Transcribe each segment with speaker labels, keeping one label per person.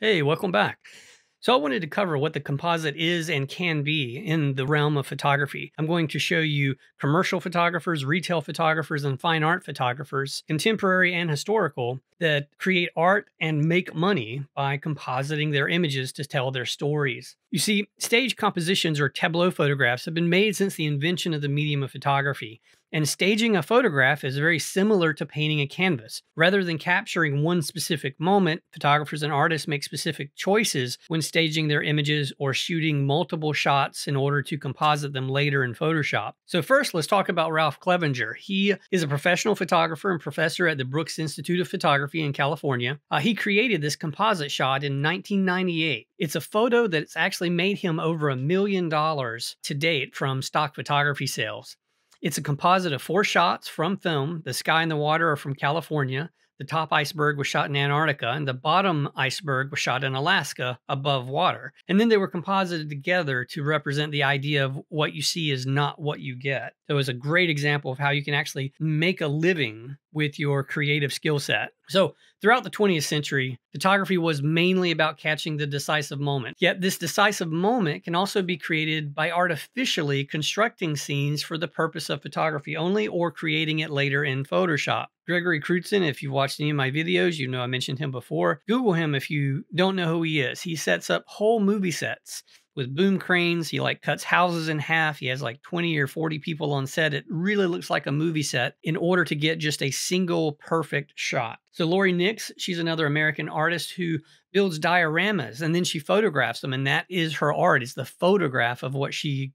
Speaker 1: Hey, welcome back. So I wanted to cover what the composite is and can be in the realm of photography. I'm going to show you commercial photographers, retail photographers, and fine art photographers, contemporary and historical, that create art and make money by compositing their images to tell their stories. You see, stage compositions or tableau photographs have been made since the invention of the medium of photography. And staging a photograph is very similar to painting a canvas. Rather than capturing one specific moment, photographers and artists make specific choices when staging their images or shooting multiple shots in order to composite them later in Photoshop. So first, let's talk about Ralph Clevenger. He is a professional photographer and professor at the Brooks Institute of Photography in California. He created this composite shot in 1998. It's a photo that's actually made him over $1 million to date from stock photography sales. It's a composite of 4 shots from film. The sky and the water are from California. The top iceberg was shot in Antarctica, and the bottom iceberg was shot in Alaska above water. And then they were composited together to represent the idea of what you see is not what you get. So it's a great example of how you can actually make a living with your creative skill set. So throughout the 20th century, photography was mainly about catching the decisive moment. Yet this decisive moment can also be created by artificially constructing scenes for the purpose of photography only or creating it later in Photoshop. Gregory Crutzen, if you've watched any of my videos, you know I mentioned him before. Google him if you don't know who he is. He sets up whole movie sets with boom cranes. He cuts houses in half. He has 20 or 40 people on set. It really looks like a movie set in order to get just a single perfect shot. So Lori Nix, she's another American artist who builds dioramas and then she photographs them, and that is her art. It's the photograph of what she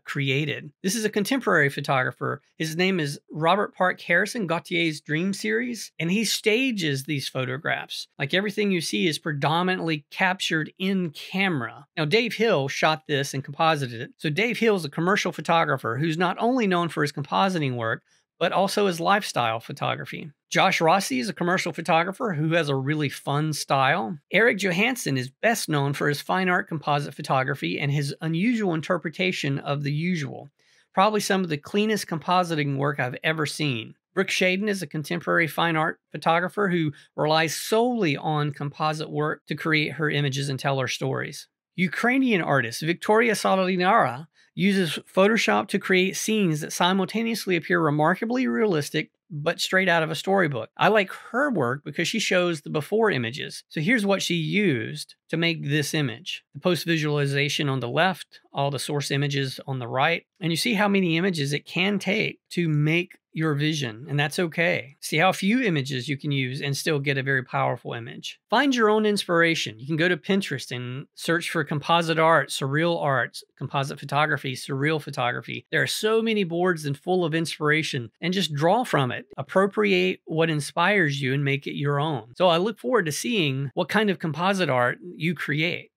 Speaker 1: created. This is a contemporary photographer. His name is Robert Park Harrison, Gautier's Dream Series, and he stages these photographs. Everything you see is predominantly captured in camera. Now, Dave Hill shot this and composited it. So Dave Hill is a commercial photographer who's not only known for his compositing work, but also his lifestyle photography. Josh Rossi is a commercial photographer who has a really fun style. Eric Johansson is best known for his fine art composite photography and his unusual interpretation of the usual. Probably some of the cleanest compositing work I've ever seen. Brooke Shaden is a contemporary fine art photographer who relies solely on composite work to create her images and tell her stories. Ukrainian artist Victoria Solidarova uses Photoshop to create scenes that simultaneously appear remarkably realistic but straight out of a storybook. I like her work because she shows the before images. So here's what she used to make this image. The post-visualization on the left, all the source images on the right, and you see how many images it can take to make your vision, and that's okay. See how few images you can use and still get a very powerful image. Find your own inspiration. You can go to Pinterest and search for composite art, surreal arts, composite photography, surreal photography. There are so many boards and full of inspiration, and just draw from it. Appropriate what inspires you and make it your own. So I look forward to seeing what kind of composite art you create.